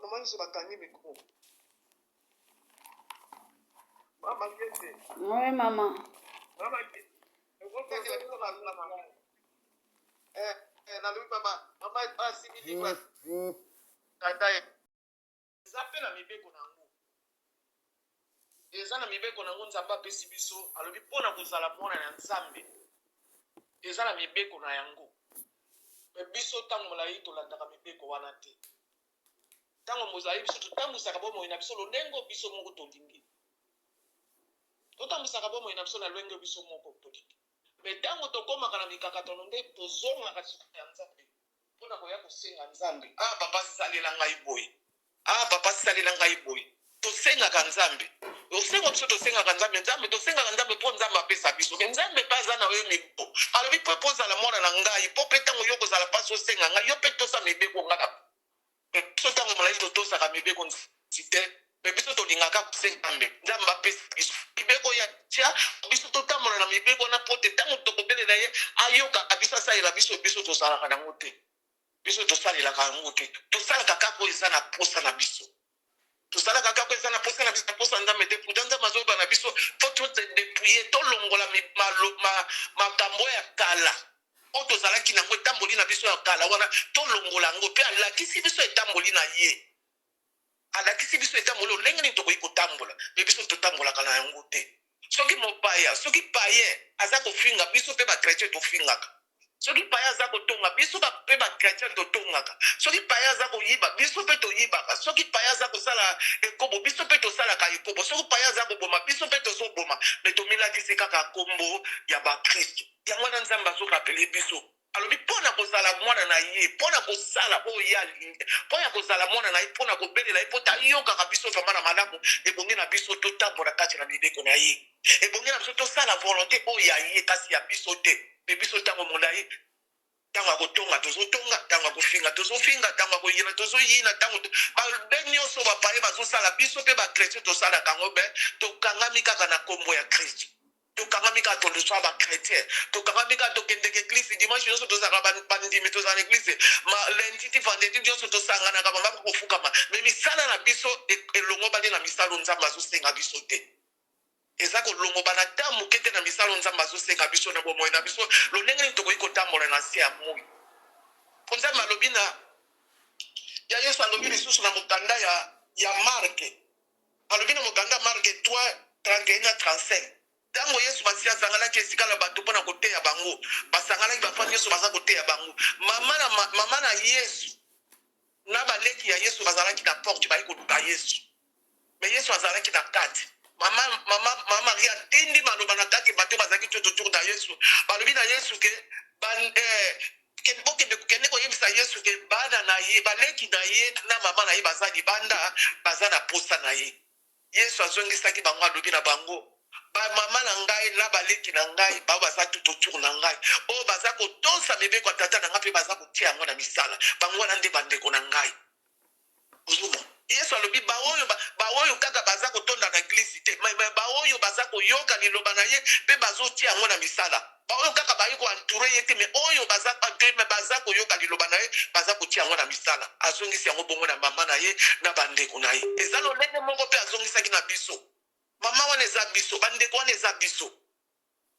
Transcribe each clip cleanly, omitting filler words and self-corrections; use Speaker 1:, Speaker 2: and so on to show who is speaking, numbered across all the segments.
Speaker 1: Maman, je vais gagner mes micro. Maman,
Speaker 2: oui, maman.
Speaker 1: Maman, eza na mibeko nango nzambe apesi biso alobi mpona kozala mwana ya nzambe eza na mibeko na yango me biso ntango molai tolandaka mibeko wana te ntango mozali biso totambwisaka bomoi na biso lolenge biso moko tolingi totambwisaka bomoi na biso na lolenge biso moko tolingi me ntango tokomaka na mikakatano nde tozongaka suka ya nzambe mpona koya kosenga nzambe papa salela ngai boye papa salela ngai boye tosengaka nzambe osenga biso tosengaka nzambe tosengaka nzambe mpo nzambe apesa biso me nzambe mpe aza na yo mibeko alobi mpo ozala mwana na ngai mpo mpe ntango yo kozala mpasi osenga ngai yo mpe tosa mibeko nga na biso ntango molai totosaka mibeko nsi te me biso tolingaka kosenga nzambe apesa biso mibeko ya tia biso totambola na mibeko wana mpo te ntango tokobelela ye ayokaka biso asalela biso tosalaka nango te biso tosalelaka yango te tosalaka kaka oyo eza na posa na biso tosalaka kaka eza na posa na biso na posa nzambe te puta nzambe azoyoba na biso mpo todepuye tolongola makambo ya kala oyo tozalaki nango etamboli na biso ya kala wana tolongola yango mpe alakisi biso etamboli na ye alakisi biso etamboli olenge nini tokoki kotambola me biso totambolaka na yango te soki mopaya soki paye aza kofinga biso mpe bakretien tofingaka soki paya aza kotonga biso mpe bakretien totongaka soki paya aza koyiba biso mpe toyibaka soki paya aza kosala ekobo biso mpe tosalaka ekobo soki paya aza koboma biso mpe tozoboma me tomilakisi kaka kombo ya bakristo yango wana nzambe azorapele biso alobi mpona kozala mwana na ye mpona kosala oyo ye alingi mpona kozala mwana na ye mpona kobelela ye mpo tayokaka biso vraimen na malamu ebongi na biso totambola kati na mibeko na ye ebongi na biso tosala volonté oyo ya ye kasi ya biso te me biso ntango molai ntango akotonga tozotonga ntango akofinga tozofinga ntango akoyina tozoyina ntango babe nyonso bapaye bazosala biso mpe bakretien tosalaka yango be tokangami kaka na kombo ya kristo tokangami kaka toloswa bakretien tokangami kaka tokendeka eglise dimanche nyonso tozalaka bandimi tozala na eglise lundi ti vendredi nyonso tosanganaka bamaka kofukama me misala na biso elongo bani na misala nzambe azosenga biso te eza kolongoba na ta moke te na misala nzambe azosenga biso na bomoi na biso lolenge nini tokoki kotambola na se ya moi mpo nzambe alobi na ya yesu alobi lisusu na mokanda ya marke alobi na mokanda ya marke 3:31-35 ntango yesu basi asanganaki esika na bato mpona koteya bango basanganaki bafani nyonso baza koteya bango mama na yesu na baleki ya yesu bazalaki na porte bayi koluka yesu me yesu azalaki na kati mama maria atindi maloba na kati bato bazalaki tototour na yesu balobi na yesu ke bokende kokende koyebisa yesu ke bana na ye baleki na ye na mama na ye baza libanda baza na posa na ye yesu azongisaki bango alobi na bango bamama na ngai na baleki na ngai bao baza tototour na ngai oyo baza kotosa mibeko ya tata na ngai mpe baza kotia yango na misala bango wana nde bandeko na ngai ozoma yesu alobi baoyo kaka baza kotonda na eglise te baoyo baza koyoka liloba na ye mpe bazotia yango na misala baoyo kaka bayi koantoure ye te me oyo baza koyoka liloba na ye baza kotia yango na misala azongisi yango bongo na mama na ye na bandeko na ye eza lolenge moko mpe azongisaki na biso mama wana eza biso bandeko wana eza biso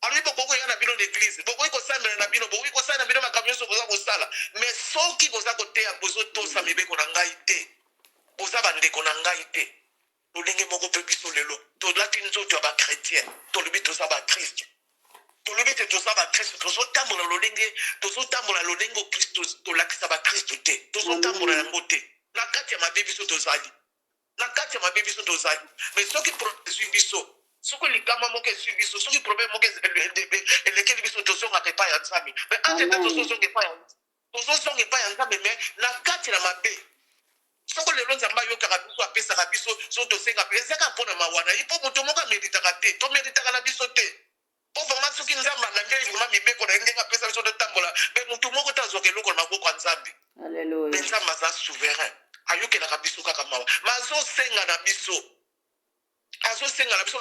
Speaker 1: alobi bokoki koya na bino na eglise bokoki kosambela na bino bokoki kosala na bino makambo nyonso boza kosala me soki boza koteya bozotosa mibeko na ngai te boza bandeko na ngai te lolenge moko mpe biso lelo tolati nzoto ya bakretien tolobi toza bakristo tolobi te toza bakristo tozotambola lolenge okristo tolakisa bakristo te tozotambola yango te na kati ya mabe biso tozali me soki problème esui biso soki likama moko esui biso soki problème moko elekeli biso tozongaka epai ya nzambe me antete tozozonga epai ya nzambe me na kati na mabe soko lelo nzambe ayokaka biso apesaka biso so tosenga mpe ezaka mpona mawana ye mpo moto moko ameritaka te tomeritaka na biso te mpo vraimen soki nzambe alandeli vraimen mibeko na ye ndenge apesa biso totambola me motu moko te azwaka eloko na maboko ya nzambe me nzambe aza souverain ayokelaka biso kaka mawa ma azosenga na biso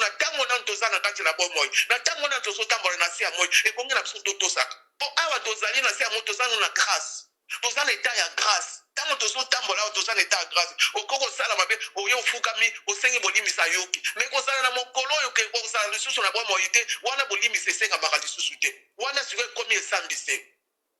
Speaker 1: na ntango nano toza na kati na bomoi na ntango nano tozotambola na se ya moi ebongi na biso totosaka mpo awa tozali na se ya moi toza no na grâce toza na état ya grâce ntango tozotambola awa toza na état ya grâce okoki kosala mabe oyo ofukami osengi bolimisa yoki me kozala na mokolo oyo kozala lisusu na bomoi te wana bolimisa esengamaka lisusu te wana sikoyo ekomi esambise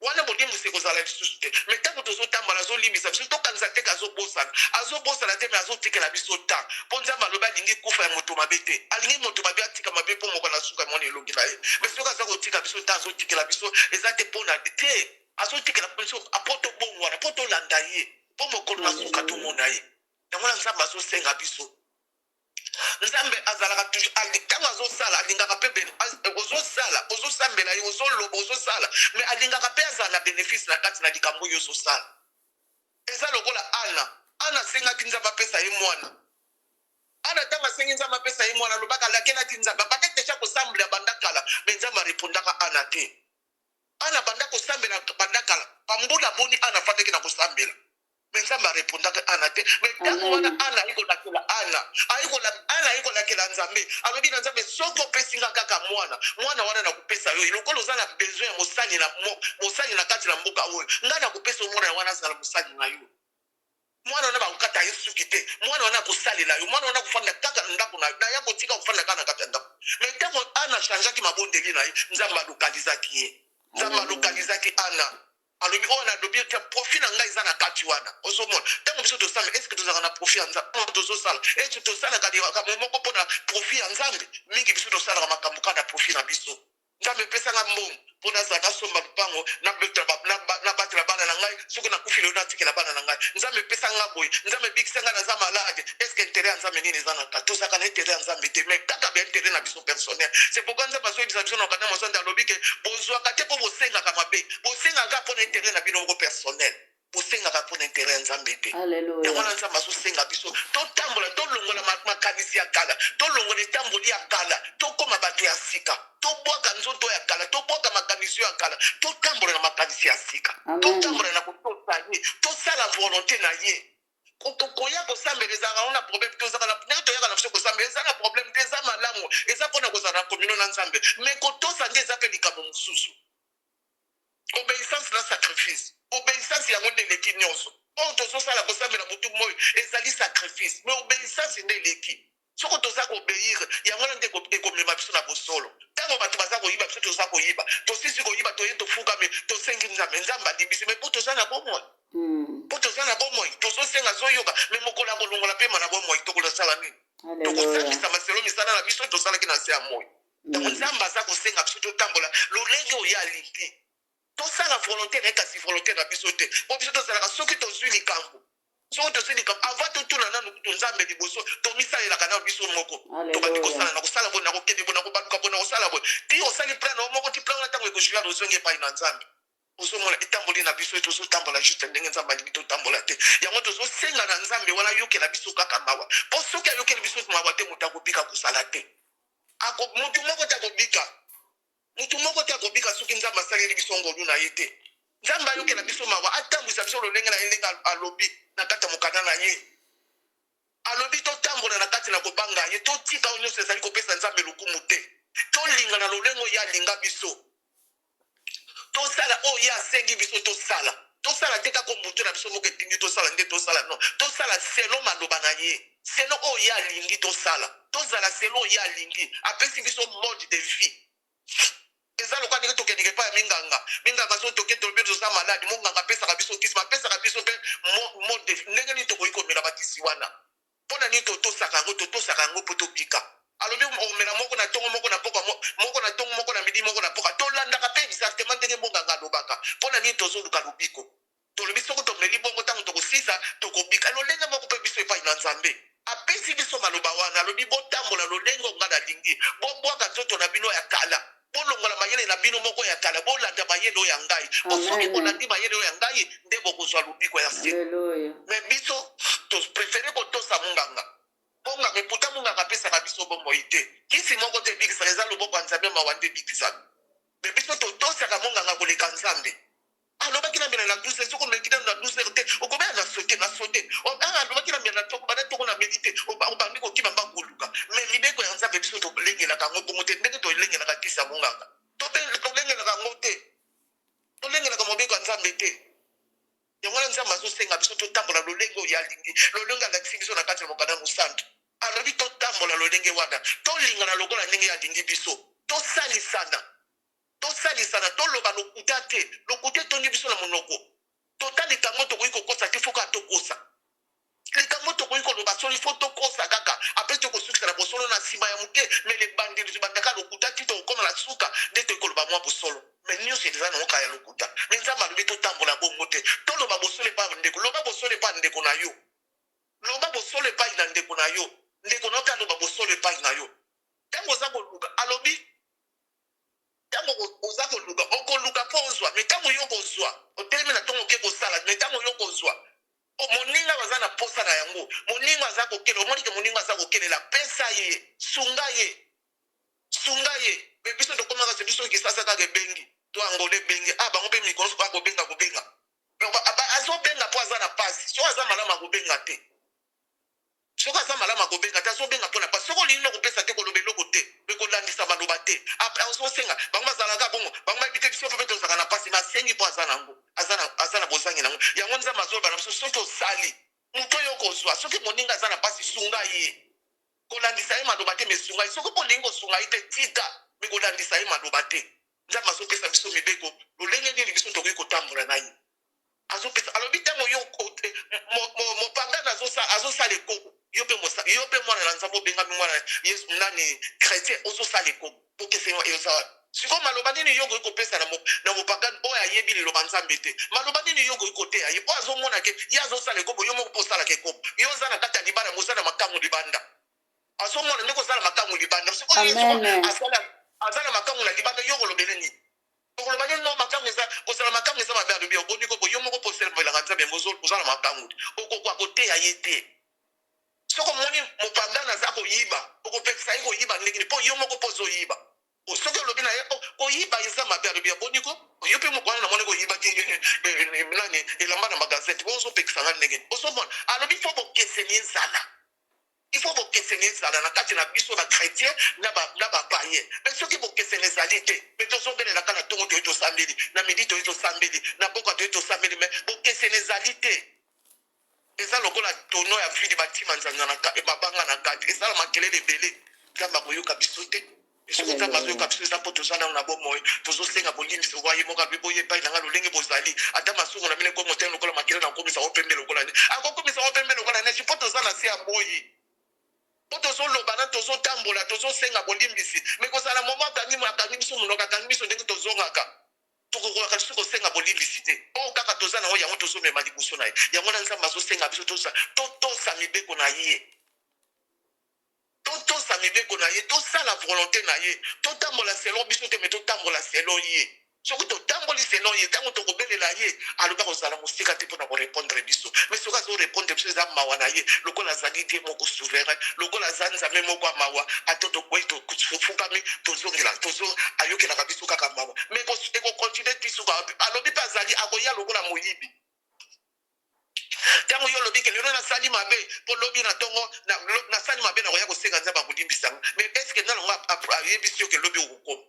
Speaker 1: wana bolimisa ekozala lisusu te me ntango tozotambola azolimisa biso tokanisa teke azobosana te me azotikela biso ta mpo nzambe alobi alingi kufa ya moto mabe te alingi moto mabe atika mabe mpo moko na suka mwana elongi na ye me soki aza kotika biso ta azotikela biso eza te mpo na te azotikela biso apo tobongwana mpo tolanda ye mpo mokolo na suka tomona ye yango na nzambe azosenga biso nzambe azalaka ntango azosala alingaka mpe ozosambela ye ozoloba ozosala me alingaka mpe azala na bénéfice na kati na likambo oyo ozosala eza lokola ana asengaki nzambe apesa ye mwana ana ntango asengi nzambe apesa ye mwana alobaka alakelaki nzambe abandaki deja kosambela banda kala me nzambe arepondaka ana te ana banda kosambela banda kala pambula moni ana afandaki na kosambela me nzambe arepondaka ana te me ntango wana ana ayikolakela ana ayikolakela nzambe alobi na nzambe soki opesinga kaka mwana wana nakopesa yo lokola oza na besoin ya mosali na kati na mboka oyo ngai nakopesa omwana wana azala mosali na yo mwana wana bakokata ye suki te mwana wana akosalela yo mwana wana akofanda kaka na ndako na ya kotika kofanda kaka na kati ya ndako me ntango ana achangeaki mabondeli na ye nzambe alokalizaki ye nzambe alokalizaki ana alobi oyo nalobi profit na ngai eza na kati wana ozomona ntango biso tosala eske tozalaka na profit ya nzambe tozosala eske tosalaka likambo moko mpona profit ya nzambe mingi biso tosalaka makambo kaka na profit na biso nzambe epesanga mbongo mpo nazala nasomba lupango nabatela bana na ngai soki nakufi lelo natikela bana na ngai nzambe epesanga boye nzambe ebikisanga naza malade eske intere ya nzambe nini eza na kati tozalaka na intere ya nzambe te mais kaka baintere na biso personnel c'est pourquoi nzambe azoyebisa biso na okanda mosonde alobi ke bozwaka te mpo bosengaka mabe bosengaka mpona intere na bino moko personnel bosengaka mpona intere ya nzambe te yango wana nzambe azosenga biso totambola tolongola makanisi ya kala tolongola etamboli ya kala tokóma bato ya sika tobwaka nzoto ya kala tobwaka makanisi ya kala totambola na makanisi ya sika totambola na kotosa ye tosala volonté na ye koya kosambela ezalaka ngo na problème te ndenge toyaka na biso kosambela eza na problème te eza malamu eza mpona kozala na komino na nzambe me kotosa nde eza mpe likambo mosusu obéissance na sacrifice obéissance yango nde eleki nyonso oyo tozosala kosambela motu moi ezali sacrifice mais obéissance nde eleki soko toza kobeire yango wana nde ekomema biso na bosolo ntango bato baza koyiba biso toza koyiba tosisi koyiba toye tofukame tosengi nzambe nzambe alimbisi me mpo toza na bomoi mpo toza na bomoi tozosenga zoyoka me mokolo ya kolongola pema na bomoi tokolosala nini tokosambisa maselo misala na biso tosalaki na se ya moi ntango nzambe aza kosenga biso totambola lolenge oyo alingi tosala volonté na ye kasi volonté na biso te mpo biso tozalaka soki tozwi likambo soki tozwi likambo avant totuna nanu nzambe liboso tomisalelaka na biso moko tobandi kosala na kosala boye na kokende boye na kobaluka boye na kosala boye ti osali plan na moko ti plan wana ntango ekosuya ozongi epai na nzambe ozomona etamboli na biso tozotambola juste ndenge nzambe alingi totambola te yango tozosenga na nzambe wana ayokela biso kaka mawa mpo soki ayokeli biso mawa te moto akobika kosala te motu moko te akobika mutu moko te akobika soki nzambe asaleli biso ngolu na ye te nzambe ayokela biso mawa atambwisa biso lolenge na ye ndenge alobi na kati ya mokanda na ye alobi totambola na kati na kobanga ye totika oyo nyonso ezali kopesa nzambe lokumu te tolinga na lolenge oyo alinga biso tosala oyo asengi biso tosala te kaka motu na biso moko etingi tosala nde tosala non tosala selo maloba na ye selo oyo alingi tosala tozala selo oyo alingi apesi biso mode de vie eza lokola ndenge tokendeke epai ya minganga so toke tolobi toza maladi monganga apesaka biso kisi apesaka biso mpe mode ndenge nini tokoki komela bakisi wana mpona nini totosaka yango mpo tobika alobi omela moko na ntongo moko na poka moko na ntongo moko na midi moko na poka tolandaka mpe exactement ndenge monganga alobaka mpona nini tozoluka lobiko tolobi soko tomeli bongo ntango tokosisa tokobika lolenge moko mpe biso epai na nzambe apesi biso maloba wana alobi botambola lolenge onga nalingi bobwaka nzoto na bino ya kala bolongola mayele na bino moko ya kala bolanda mayele oyo ya ngai soki bolandi mayele oyo ya ngai nde bokozwa lobiko ya sika me biso toprefere kotosa monganga monganga eputa monganga apesaka biso bomoi te kisi moko te ebikisaka eza loboko ya nzambe mawa nde ebikisaka me biso totosaka monganga koleka nzambe alobaki na mbela na 12 soki omeki nano na 12 te okobea na sote alobaki na mbela na toko bana toko na meli te obandi kokima mba koluka me libeko ya nzambe biso tolengelaka yango bongo te ndenge tolengelaka kisi ya monganga tolengelaka yango te tolengelaka mobeko ya nzambe te yango wana nzambe azosenga biso totambola lolenge oyo alingi lolenge alakisi biso na kati ya mokanda mosantu alobi totambola lolenge wana tolingana lokola ndenge alingi biso tosalisana toloba lokuta te lokuta etondi biso na monoko tota likambo tokoki kokosa te foka tokosa likambo tokoki koloba solo ifo tokosa kaka apres tokosukisa na bosolo na nsima ya moke me lebandeli tobandaka lokuta ti tokokoma na suka nde tokoki koloba mwa bosolo me nyonso eza na oka ya lokuta me nzambe alobi totambola bongo te toloba bosolo epai ndeko loba bosolo epai ndeko na yo loba bosolo epai na ndeko na yo ndeko na yo mpe aloba bosolo epai na yo ntango oza koluka alobi ntango oza koluka okoluka mpo ozwa me ntango yo kozwa otelemi na ntongo oke kosala me ntango yo kozwa moninga baza na posa na yango moninga aza kokele omoni ke moninga aza kokelela pesa ye sunga ye me biso tokomaka se biso kisasa kaka ebengi to angole ebengi bango mpe mikolo soki akobenga azobenga mpo aza na pasi soki aza malamu akobenga te soki aza malamu akobenga te azobenga mpo na pasi soki olingi nakopesa te koloba eloko te mpe kolandisa maloba te azosenga bango bazalaka bongo bango bayebi te biso mpe tozalaka na pasi me asengi mpo aza nango aza na bozangi nango yango nzambe azoloba na biso soki osali moto oyo kozwa soki moninga aza na pasi sunga ye kolandisa ye maloba te me sunga ye soki molingi kosunga ye te tika me kolandisa ye maloba te nzambe azopesa biso mibeko lolenge nini biso tokoki kotambola na ye azopesa alobi ntango yo mopangana azosala ekoko yo mpe mwana na nzambe obengami mwana yesu nani chrétien ozosala ekoko pokesema eyoza sikoyo maloba nini yo koki kopesa na mopangani oyo ayebi liloba nzambe te maloba nini yo koki koteya ye mpo azomona ke ye azosala ekobo yo moko mpo osalaka ekobo yo oza na kati ya libanda mozala makangu libanda azomona ndenge ozala makangu libanda aza na makangu na libanda yo kolobele nini okoloba nini no makangu eza kozala makangu eza mabe alobi oboni kobo yo moko mpo oselebelaka nzambe ozala makangu okoka koteya ye te soki omoni mopangana aza koyiba okopekisa ye koyiba ndenge mpo yo moko mpo ozoyiba soki olobi na ye koyiba eza mabe alobi aboniko yo mpe mokwana namoni koyibaki nani elamba na magazete po ozopekisanga ndenge ozomona alobi fo bokeseni ezala ifo bokeseni ezala na kati na biso bachrétien na bapaye me soki bokeseni ezali te me tozobelelaka na ntongo toyi tosambeli na midi toyi tosambeli na boka toyi tosambeli me bokeseni ezali te eza lokola tono ya vidi batima nzanza mabanga na kati ezala makelele ebele nzambe akoyoka biso te soki nzambe azoyoka biso eza mpo toza nano na bomoi tozosenga bolimbisi owaye moko alobi boye epai nanga lolenge bozali ata masumu na bino ekomi otene lokola makele na okomisa opembe lokola nde akokomisa opembe lokola nesi mpo toza na se ya boyi mpo tozoloba na tozotambola tozosenga bolimbisi me kozala momo akangi biso monoko akangi biso ndenge tozongaka tokokolaka biso kosenga bolimbisi te oyo kaka toza na oyo yango tozomema liboso na ye yango na nzambe azosenga biso totosa mibeko na ye totosa mibeko na ye tosala volonté na ye totambola selon biso te me totambola selon ye soki totamboli selon ye ntango tokobelela ye alobi akozala mosika te mpona korépondre biso mais soki azorépondre biso eza mawa na ye lokola azali ye moko souverain lokola aza nzambe moko ya mawa ata tokwei tofukami tozongela ayokelaka biso kaka mawa mais ekokontinue ti suka alobi mpe azali akoya lokola moyibi ntango yo olobi ke lelo nasali mabe mpo lobi na ntongo nasali mabe nakoya kosenga nzambe akolimbisanga mais eske nanongo ayebisi yo ke lobi okokoma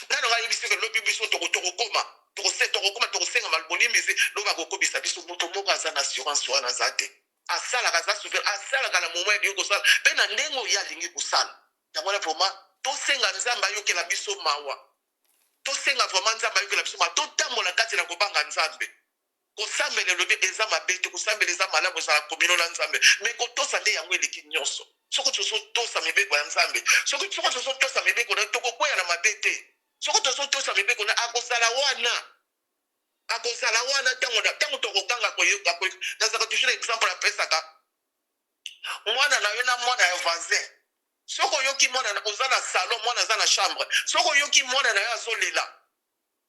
Speaker 1: nanongo ayebisi yo ke lobi biso tokokoma tokosenga bolimbisi lobi akokobisa biso moto moko aza na assurance wana aza te asalaka aza souverain asalaka na moment elingi kosala mpe na ndenge oyo alingi kosala yango wana vraimen tosenga nzambe ayokela biso mawa tosenga vraimen nzambe ayokela biso mawa totambola kati na kobanga nzambe kosambela elobi eza mabe te kosambela eza malamu ezala kominola nzambe me kotosa nde yango eleki nyonso soki tozotosa mibeko ya nzambe soki tozotosa mibeko na tokokwea na mabe te soki tozotosa mibeko na akozala wana ntango tokokanga koyoka nazaka toujours exemple apesaka mwana na yo na mwana ya voisin soki oyoki mwana oza na salon mwana aza na chambre soki oyoki mwana na yo azolela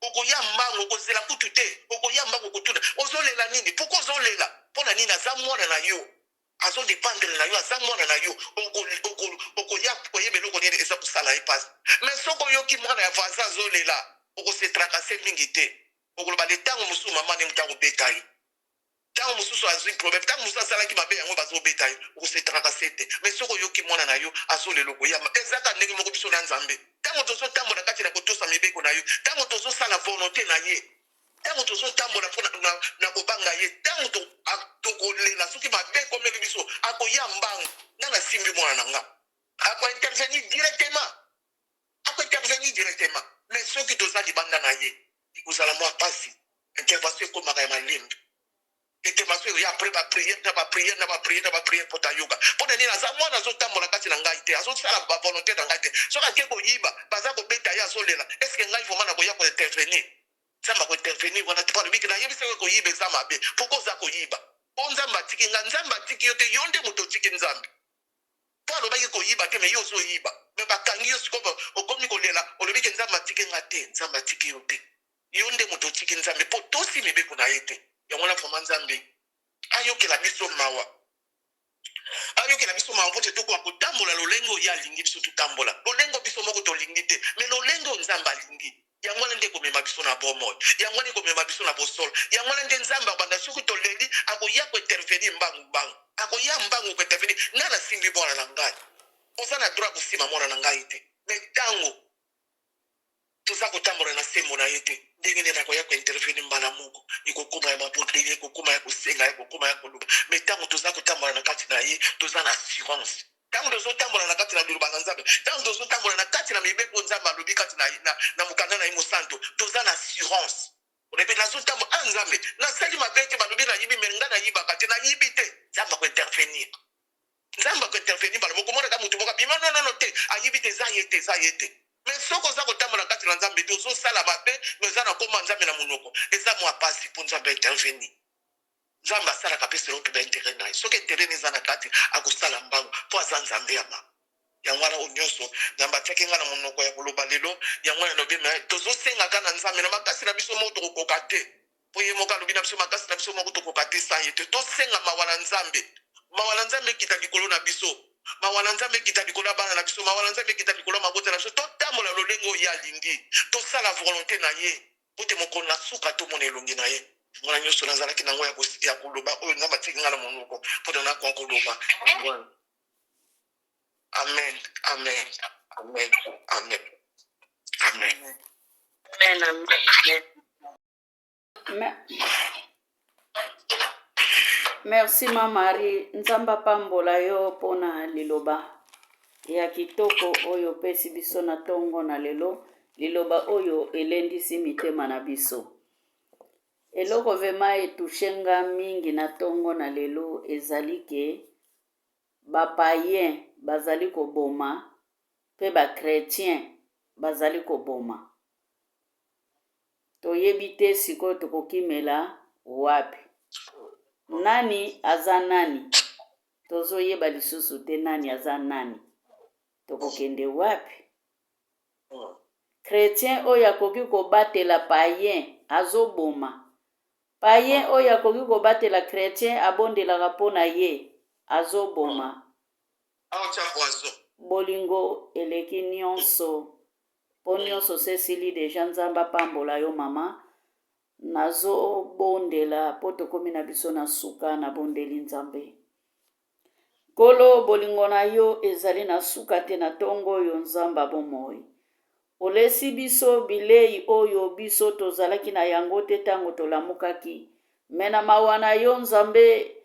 Speaker 1: okoya mbango okozela kutu te okoya mbango okotuna ozolela nini poko ozolela mpona nini aza mwana na yo azodependre na yo aza mwana na yo okoya koyeba eloko nini eza kosala ye mpasi mais soki oyoki mwana ya voisin azolela okosetrakase mingi te okoloba le ntango mosusu mama nde motango obeta ye ntango mosusu azwi problème ntango mosusu asalaki mabe yango bazobeta ye okosetrakase te mais soki oyoki mwana na yo azolela okoyama ezaka ndenge moko biso na nzambe ntango tozotambola kati na kotosa mibeko na yo ntango tozosala volonté na ye Tango tozotambola mpo na kobanga ye tango tokolela soki mabe ekomeli biso akoya mbangu nga nasimbi mwana na nga akointervenir directement mais soki toza libanda na ye ekozala mwa pasi intervention ekomaka ya malembe intervention ya après bapriere mpo tayoka mpo na nini aza mwana azotambola kati na ngai te azosala bavolonté na ngai te soki ake koyiba baza kobeta ye azolela eske ngai vraimen nakoya kointervenir nzambe akointervenir wana te palobiki nayebisaki koyiba eza mabe poko oza koyiba po nzambe atiki nga nzambe atiki yo te yo nde moto otiki nzambe po alobaki koyiba te me yo ozoyiba me bakangi yo sikoyo okomi kolela olobiki nzambe atiki nga te nzambe atiki yo te yo nde moto otiki nzambe po tosi mibeko na ye te yango na vraimen nzambe ayokela biso mawa mpo te tokoka kotambola lolenge oyo alingi biso totambola lolengo biso moko tolingi te me lolenge oyo nzambe alingi yango wana nde komema biso na bomoi yango wana komema biso na bosolo yango wana nde nzambe abanda soki toleli akoya kointervenir mbangu akoya mbangu kointervenir nga nasimbi mwana na ngai oza na droit kosima mwana na ngai te me ntango toza kotambola na sembo na ye te ndenge nde nakoya kointervenir mbala moko ekokoma ya mabondeli ekokoma ya kosenga ekokoma ya koluba me ntango toza kotambola na kati na ye toza na assurance ntango tozotambola na kati na liloba na nzambe ntango tozotambola na kati na mibeko nzambe alobi kati na mokanda na ye mosantu toza na assurance olebi nazotambola nzambe nasali mabe te balobi nayibi me nga nayibaka te nayibi te nzambe akointervenir bala mokomonaka motu moko bima nonono te ayibi te eza ye te me soki oza kotambola kati na nzambe te ozosala mabe me oza na koma nzambe na monoko eza mwa pasi mpo nzambe intervenir nzambe asalaka mpe selo mpe baintere na ye soki interene eza na kati akosala mbangu mpo aza nzambe ya ma yango wana oyo nyonso nzambe atiaki nga na monoko ya koloba lelo yango wana lobi me tozosengaka na nzambe na makasi na biso moko tokokoka te mpo ye moko alobi na biso makasi na biso moko tokoka te sa ye te tosenga mawa na nzambe ekita likolo na biso mawa na nzambe ekita likolo ya bana na biso mawa na nzambe ekita likolo ya mabota na biso totambola lolenge oyo ye alingi tosala volonté na ye mpo te mokolo na suka tomona elongi na ye ngona nyonso nazalaki nango ya koloba oyo nzambe atiki nga na monoko mpo te nakwa koloba amen amen amen amen amen
Speaker 2: Merci ma Marie, nzamba pambola yo pona liloba ya kitoko oyo pesi biso na tongo na lelo liloba oyo elendisi mitema na biso. Eloko vema etushenga mingi na tongo na lelo ezali ke bapayen bazali koboma pe bakretien bazali koboma. Toyebi te sikoyo tokokimela wapi. Nani aza nani? Tozoyeba lisusu te nani aza nani. Tokokende wapi? Chrétien oyo akoki kobatela payen azoboma. Payen oyo akoki kobatela chrétien abondelaka mpona ye azoboma. Bolingo eleki nyonso. Po nyonso sesili deja nzamba pambola yo mama. Nazo bondela po tokomi na biso na suka na bondeli nzambe. Kolo bolingo na yo ezali na suka te na tongo oyo nzamba bomoi. Olesi biso bilei oyo biso tozalaki na yango te tango tolamukaki. Mena mawa na yo nzambe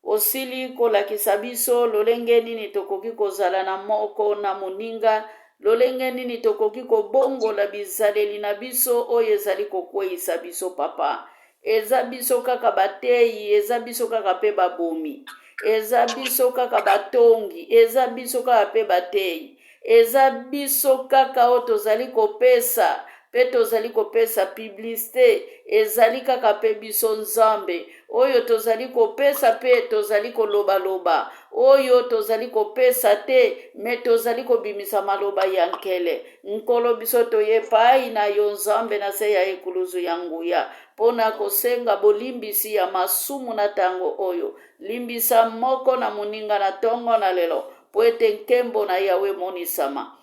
Speaker 2: osili kolakisa biso lolenge nini tokoki kozala na moko na moninga. Lolenge nini tokoki kobongola bizaleli na biso oyo ezali kokweyisa biso papa. Eza biso kaka bateyi, eza biso kaka pe babomi. Eza biso kaka batongi, eza biso kaka pe bateyi. Eza biso kaka o tozali kopesa, pe tozali kopesa publicité, ezali kaka pe biso nzambe. Oyo tozali kopesa pe tozali koloba-loba. Oyo tozali kopesa te, me tozali kobimisa maloba ya nkele. Nkolo biso toyepai na yo nzambe na se ya ekuluzu ya nguya. Pona kosenga bolimbisi ya masumu na tango oyo. Limbisa moko na moninga na tongo na lelo. Po ete nkembo na Yawe monisama.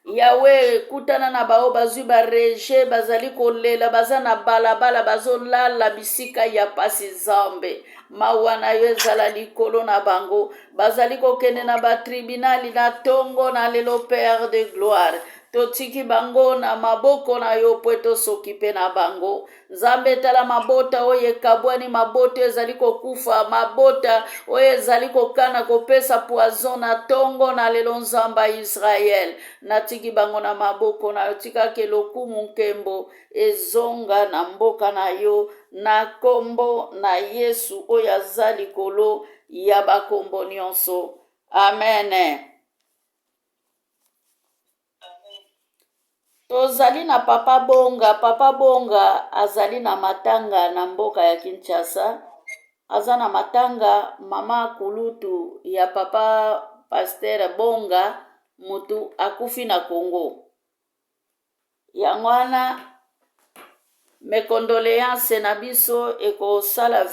Speaker 2: Yawe kutana na bao bazwi bareje bazali kolela baza na balabala bazolala bisika ya pasi zambe. Mawa na yo ezala likolo na bango bazali kokende na batribunali na tongo na lelo Père de gloire. totiki bango na maboko na yo po tosokipe na bango. Nzambe tala mabota oyo ekabwani, mabota ezali kokufa, mabota oyo ezali kokana kopesa poison na tongo na lelo nzamba Israel. Natiki bango na maboko na yo, tikake lokumu nkembo ezonga na mboka na yo na kombo na Yesu oyo aza likolo ya bakombo nyonso. Amen. Tozali na Papa Bonga. Papa Bonga azali na matanga na mboka ya Kinshasa. Aza na matanga mama kulutu ya Papa Pasteur Bonga mutu akufi na Congo. Yangwana mes condoléances na biso ekosala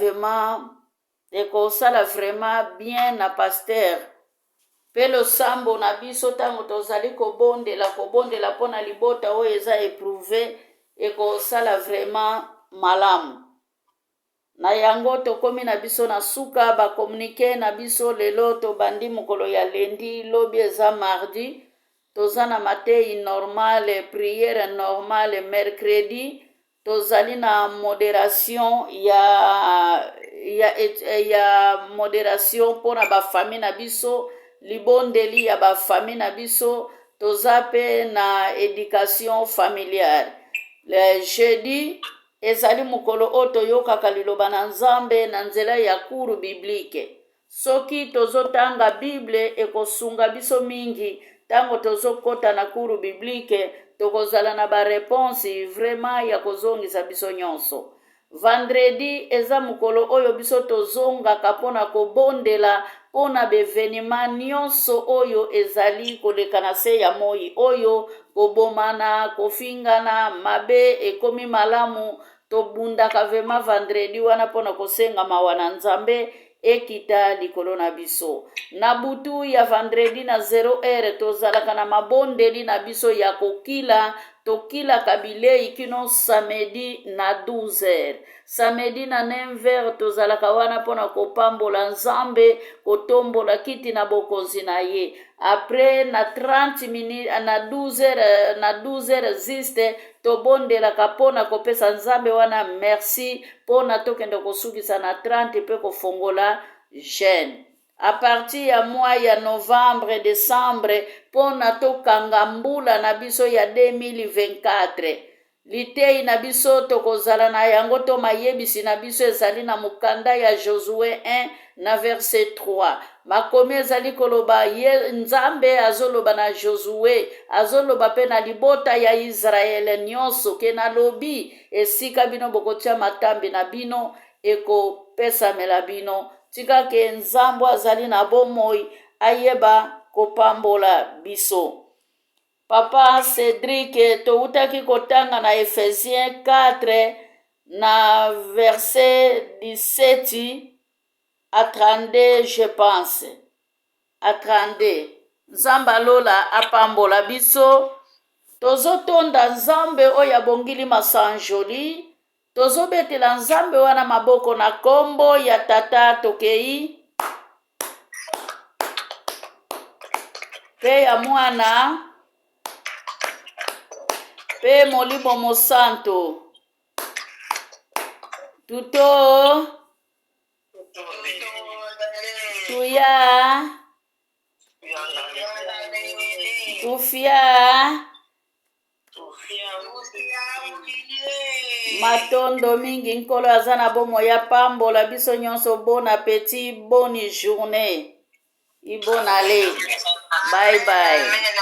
Speaker 2: vraiment bien na Pasteur. Pelo sambo na biso tango tozali kobondela pona libota oyo eza éprouvé ekosala vraiment malamu. Na yango tokomi na biso na suka bakomunike na biso lelo tobandi mokolo ya lendi, lobi eza mardi. Toza na matei normale, prière normale mercredi. Tozali na modération ya modération pona ba famille na biso, libondeli ya ba famille na biso. Toza pe na éducation familiale. Le jeudi ezali mokolo oyo toyokaka liloba na Nzambe na nzela ya kuru biblike. Soki tozotanga Bible ekosunga biso mingi, tango tozokota na kuru biblike tokozala na ba réponse vraiment ya kozongisa biso nyonso. Vendredi eza mokolo oyo biso tozongaka pona kobondela pona bevenima nyonso oyo ezali koleka na se ya moi, oyo kobomana, kofingana, mabe ekomi malamu. Tobundaka vema vendredi wana pona kosenga mawa na Nzambe ekita likolo na biso. Na butu ya vendredi na 0h tozalaka na mabondeli na biso ya kokila. Tokilaka bilei kino samedi na 12h. Samedi na 9h tozalaka wana pona kopambola Nzambe, kotombola kiti na bokonzi na ye. Après na 30 minutes na 12h ziste tobondelaka pona kopesa Nzambe wana merci pona tokende kosukisa na 30 pe kofongola jeûne. A partir ya mois ya novembre, décembre, pona tokanga mbula na biso ya 2024. Litei na biso tokozala na yango to mayebisi na biso ezali na mukanda ya Josué 1 na verset 3. Makomi ezali koloba Nzambe azoloba na Josué, azoloba pe na libota ya Israel nyonso ke na lobi esika bino bokotia matambi na bino ekopesamela bino. Tika ke Nzambo azali na bomoi ayeba kopambola biso. Papa Cédric toutaki kotanga na Ephésiens 4 na verset 17 à 32 je pense. À 32. Nzamba lola apambola biso. Tozotonda Nzambe oya bongili masanjoli. Tozobetela Nzambe wana maboko na kombo ya tata tokei. Pe ya mwana. Pe molimo mosanto. Tuto. Tuya. Tufia. Matondo mingi nkolo azana bomo ya pambola biso nyonso. Bon appétit, bonne journée. Ibonale. Bye bye.